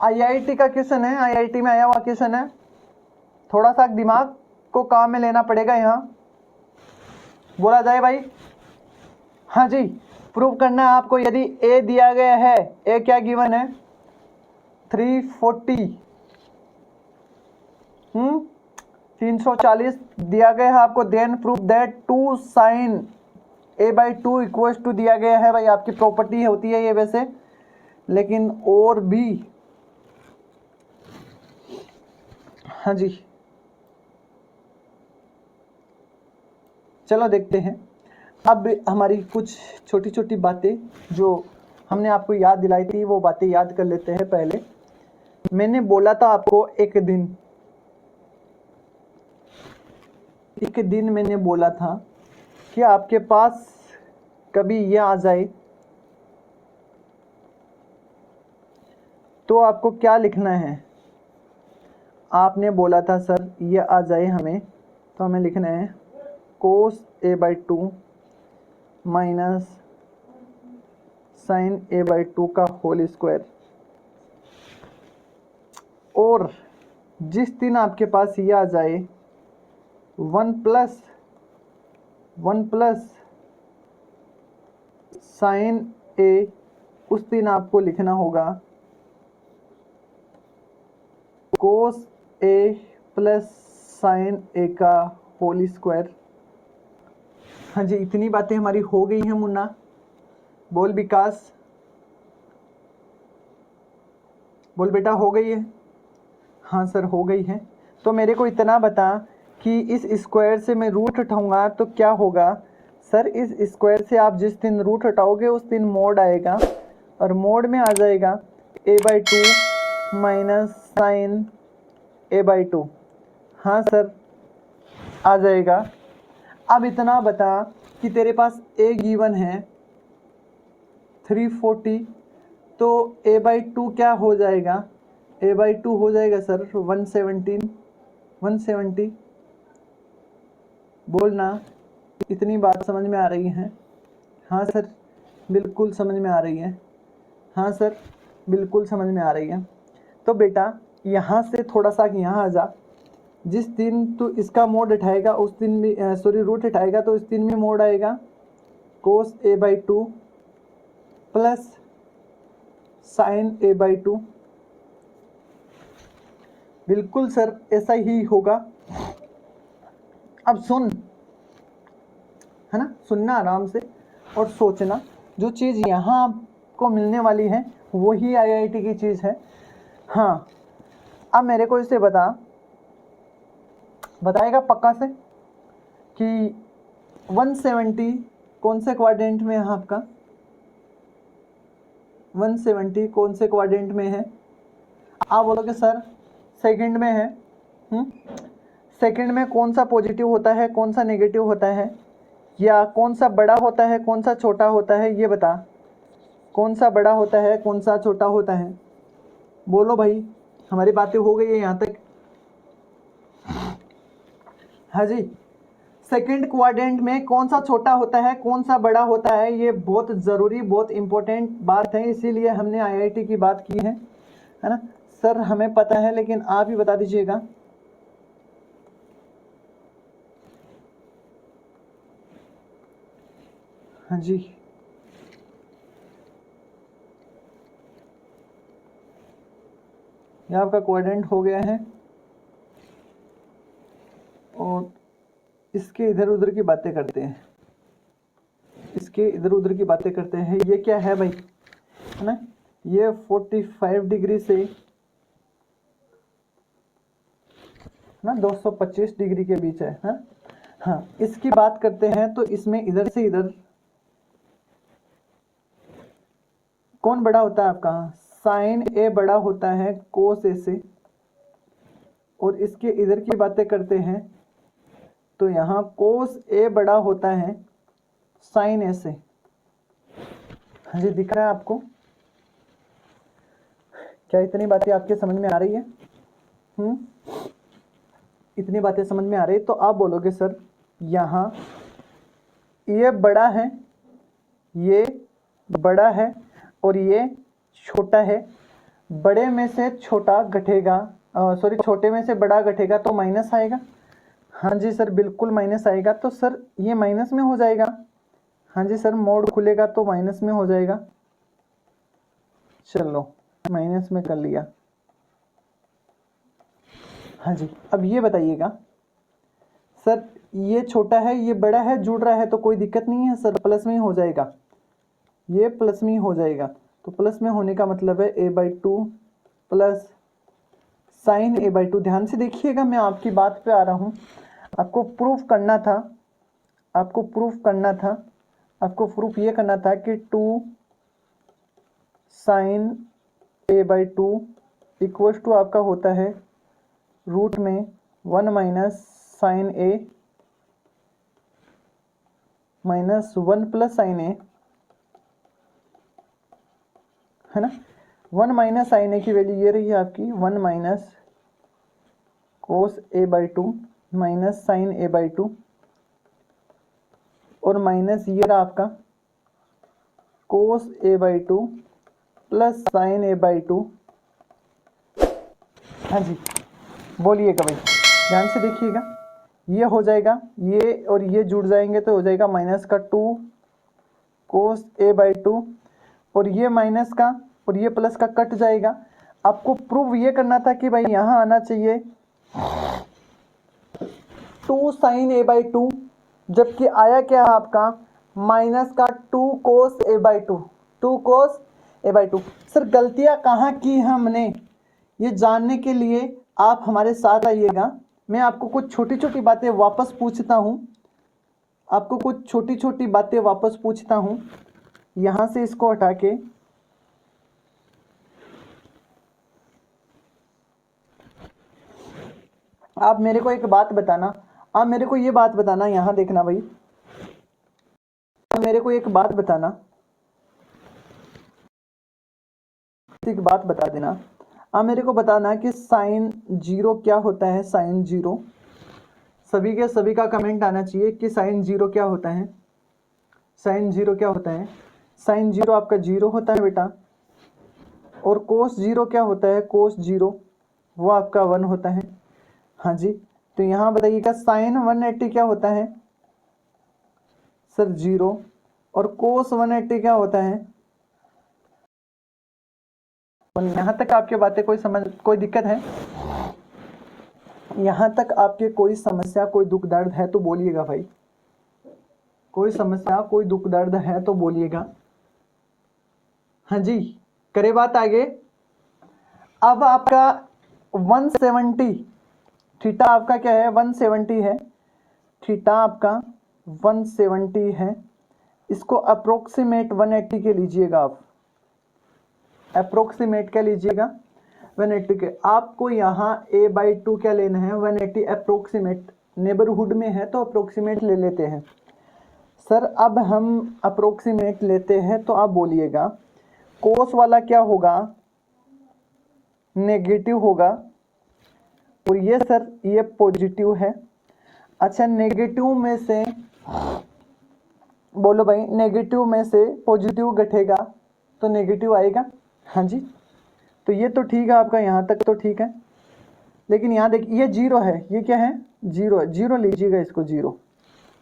IIT का question है, IIT में आया हुआ क्वेश्चन है, थोड़ा सा दिमाग को काम में लेना पड़ेगा यहाँ। बोला जाए भाई, हाँ जी, प्रूव करना है आपको। यदि ए दिया गया है, ए क्या गिवन है 340 340 दिया गया है आपको, then proof that 2 sine a/2 equals to दिया गया है भाई, आपकी प्रॉपर्टी होती है ये वैसे, लेकिन और भी, हाँ जी चलो देखते हैं। अब हमारी कुछ छोटी छोटी बातें जो हमने आपको याद दिलाई थी वो बातें याद कर लेते हैं। पहले मैंने बोला था आपको एक दिन मैंने बोला था कि आपके पास कभी ये आ जाए तो आपको क्या लिखना है। आपने बोला था सर ये आ जाए हमें, तो हमें लिखना है cos a/2 minus sign a/2 का होल स्क्वायर। और जिस दिन आपके पास ये आ जाए 1 प्लस साइन a, उस दिन आपको लिखना होगा cos a plus sine a का होल स्क्वायर। हाँ जी, इतनी बातें हमारी हो गई हैं मुन्ना। बोल विकास, बोल बेटा, हो गई है? हाँ सर हो गई है। तो मेरे को इतना बता कि इस स्क्वायर से मैं रूट उठाऊंगा तो क्या होगा। सर इस स्क्वायर से आप जिस दिन रूट हटाओगे उस दिन मोड आएगा, और मोड में आ जाएगा a/2 माइनस साइन a/2। हाँ सर आ जाएगा। अब इतना बता कि तेरे पास a गिवन है 340, तो a/2 क्या हो जाएगा, a/2 हो जाएगा सर 170। बोलना, इतनी बात समझ में आ रही है? हाँ सर बिल्कुल समझ में आ रही है। हाँ सर बिल्कुल समझ में आ रही है। तो बेटा यहाँ से थोड़ा सा यहाँ आ जा। जिस दिन तू इसका मोड उठाएगा उस दिन भी रूट उठाएगा तो इस दिन में मोड आएगा cos a/2 plus sign a/2। बिल्कुल सर ऐसा ही होगा। अब सुन, है ना, सुनना आराम से और सोचना। जो चीज़ यहाँ आपको मिलने वाली है वही आईआईटी की चीज़ है। हाँ अब मेरे को इसे बताएगा पक्का से कि 170 कौन से क्वाड्रेंट में है आपका, 170 कौन से क्वाड्रेंट में है। आप बोलोगे सर सेकंड में है। सेकंड में कौन सा पॉजिटिव होता है कौन सा नेगेटिव होता है, या कौन सा बड़ा होता है कौन सा छोटा होता है, ये बता। कौन सा बड़ा होता है कौन सा छोटा होता है, बोलो भाई। हमारी बातें हो गई है यहाँ तक? हाँ जी, सेकंड क्वाड्रेंट में कौन सा छोटा होता है कौन सा बड़ा होता है, ये बहुत ज़रूरी बहुत इम्पोर्टेंट बात है, इसीलिए हमने आईआईटी की बात की है ना। सर हमें पता है लेकिन आप ही बता दीजिएगा। हाँ जी ये आपका क्वाड्रेंट हो गया है, और इसके इधर उधर की बातें करते हैं, इसके इधर उधर की बातें करते हैं। ये क्या है भाई, है ना, ये 45 डिग्री से ना 225 डिग्री के बीच है ना। हाँ इसकी बात करते हैं तो इसमें इधर से इधर कौन बड़ा होता है आपका, साइन ए बड़ा होता है कोस ए से। और इसके इधर की बातें करते हैं तो यहाँ कोस ए बड़ा होता है साइन ए से। हाँ जी दिख रहा है आपको? क्या इतनी बातें आपके समझ में आ रही है? इतनी बातें समझ में आ रही है तो आप बोलोगे सर यहाँ ये बड़ा है, ये बड़ा है और ये छोटा है, बड़े में से छोटा घटेगा, सॉरी छोटे में से बड़ा घटेगा तो माइनस आएगा। हाँ जी सर बिल्कुल माइनस आएगा, तो सर ये माइनस में हो जाएगा। हाँ जी सर मोड खुलेगा तो माइनस में हो जाएगा। चलो माइनस में कर लिया। हाँ जी अब ये बताइएगा सर, ये छोटा है ये बड़ा है, जुड़ रहा है तो कोई दिक्कत नहीं है सर, प्लस में ही हो जाएगा, ये प्लस में ही हो जाएगा। तो प्लस में होने का मतलब है a/2 प्लस साइन a/2। ध्यान से देखिएगा, मैं आपकी बात पे आ रहा हूँ। आपको प्रूफ करना था, आपको प्रूफ ये करना था कि 2 साइन a/2 इक्वल्स टू आपका होता है रूट में 1 minus sine a minus 1 plus sine a, है ना। 1 माइनस साइन a की वैल्यू ये रही है आपकी 1 minus cos a/2 minus sign a/2 और माइनस ये रहा आपका कोस a/2 प्लस साइन a/2। हाँ जी बोलिएगा भाई, ध्यान से देखिएगा, ये हो जाएगा ये और ये जुड़ जाएंगे तो हो जाएगा माइनस का 2 कोस a/2 और ये माइनस का और ये प्लस का कट जाएगा। आपको प्रूव ये करना था कि भाई यहाँ आना चाहिए 2 साइन a/2, जबकि आया क्या है आपका माइनस का 2 कोस a/2, 2 कोस a/2। सर गलतियाँ कहाँ की हमने, ये जानने के लिए आप हमारे साथ आइएगा। मैं आपको कुछ छोटी छोटी बातें वापस पूछता हूँ, आपको कुछ छोटी छोटी बातें वापस पूछता हूँ। यहाँ से इसको हटा के आप मेरे को एक बात बताना, आप मेरे को ये बात बताना, यहाँ देखना भाई, मेरे को एक बात बताना, एक बात बता देना। आप मेरे को बताना कि साइन 0 क्या होता है। साइन 0 सभी के सभी का कमेंट आना चाहिए कि साइन 0 क्या होता है। साइन 0 क्या होता है। साइन 0 आपका 0 होता है बेटा। और कोस 0 क्या होता है। कोस 0 वो आपका 1 होता है। हाँ जी तो यहाँ बताइएगा साइन 180 क्या होता है सर 0 और कोस 180 क्या होता है। यहाँ तक आपके बातें कोई समझ कोई दिक्कत है, यहाँ तक आपके कोई समस्या कोई दुख दर्द है तो बोलिएगा भाई, कोई समस्या कोई दुख दर्द है तो बोलिएगा। हाँ जी करे बात आगे। अब आपका 170 थीटा आपका क्या है 170 है, थीटा आपका 170 है। इसको अप्रोक्सीमेट 180 के लीजिएगा आप, अप्रोक्सीमेट क्या लीजिएगा 180 के। आपको यहाँ a/2 क्या लेना है 180, अप्रोक्सीमेट नेबरहुड में है तो अप्रोक्सीमेट ले लेते हैं। सर अब हम अप्रोक्सीमेट लेते हैं तो आप बोलिएगा कोस वाला क्या होगा नेगेटिव होगा और ये सर ये पॉजिटिव है। अच्छा नेगेटिव में से बोलो भाई, नेगेटिव में से पॉजिटिव घटेगा तो नेगेटिव आएगा। हाँ जी तो ये तो ठीक है आपका, यहाँ तक तो ठीक है। लेकिन यहाँ देखिए ये 0 है, ये क्या है 0 है, 0 लीजिएगा इसको 0,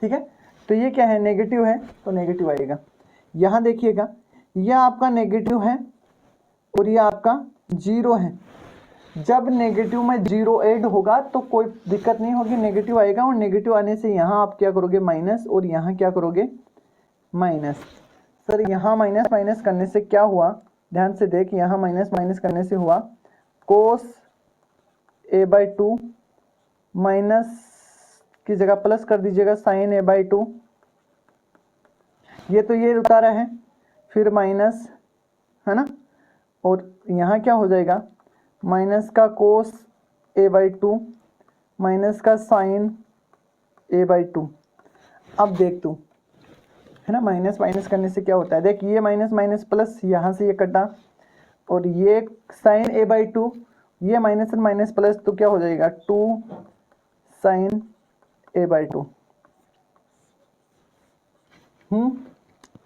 ठीक है। तो ये क्या है नेगेटिव है तो नेगेटिव आएगा। यहाँ देखिएगा यह आपका नेगेटिव है और ये आपका 0 है। जब नेगेटिव में 0 ऐड होगा तो कोई दिक्कत नहीं होगी, नेगेटिव आएगा और नेगेटिव आने से यहाँ आप क्या करोगे माइनस और यहाँ क्या करोगे माइनस। सर यहाँ माइनस माइनस करने से क्या हुआ, ध्यान से देख, यहाँ माइनस माइनस करने से हुआ कोस a/2 माइनस की जगह प्लस कर दीजिएगा साइन a/2, ये तो ये उतारा है फिर माइनस, है ना। और यहाँ क्या हो जाएगा माइनस का कोस a/2 माइनस का साइन a/2। अब देख तू, है ना, माइनस माइनस करने से क्या होता है, देख ये माइनस माइनस प्लस, यहाँ से ये कटा और ये साइन a/2, ये माइनस और माइनस प्लस तो क्या हो जाएगा 2 साइन a/2।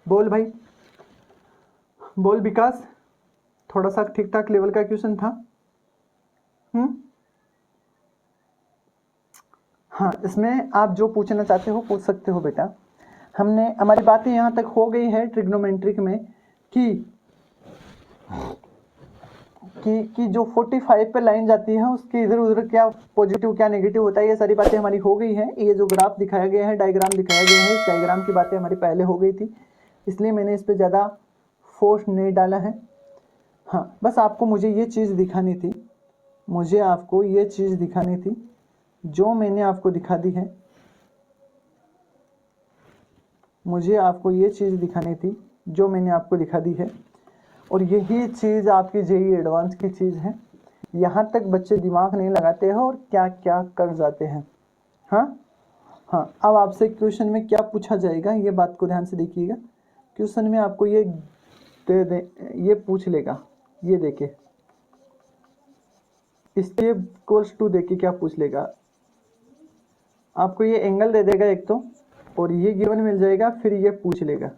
बोल भाई, बोल विकास, थोड़ा सा ठीक ठाक लेवल का क्वेश्चन था। हाँ, इसमें आप जो पूछना चाहते हो पूछ सकते हो बेटा। हमारी बातें यहाँ तक हो गई है ट्रिग्नोमेट्रिक में कि जो 45 पे लाइन जाती है उसके इधर उधर क्या पॉजिटिव क्या नेगेटिव होता है, ये सारी बातें हमारी हो गई हैं। ये जो ग्राफ दिखाया गया है, डायग्राम दिखाया गया है, इस डायग्राम की बातें हमारी पहले हो गई थी, इसलिए मैंने इस पर ज़्यादा फोर्स नहीं डाला है। हाँ, बस आपको मुझे ये चीज़ दिखानी थी, जो मैंने आपको दिखा दी है। मुझे आपको ये चीज़ दिखानी थी जो मैंने आपको दिखा दी है, और यही चीज़ आपकी जेईई एडवांस की चीज़ है। यहाँ तक बच्चे दिमाग नहीं लगाते हैं और क्या क्या कर जाते हैं। हाँ हाँ, अब आपसे क्वेश्चन में क्या पूछा जाएगा ये बात को ध्यान से देखिएगा। क्वेश्चन में आपको ये दे दे, ये पूछ लेगा, ये देखे इसके इक्वल्स टू देके क्या पूछ लेगा, आपको ये एंगल दे देगा एक तो, और ये गिवन मिल जाएगा, फिर ये पूछ लेगा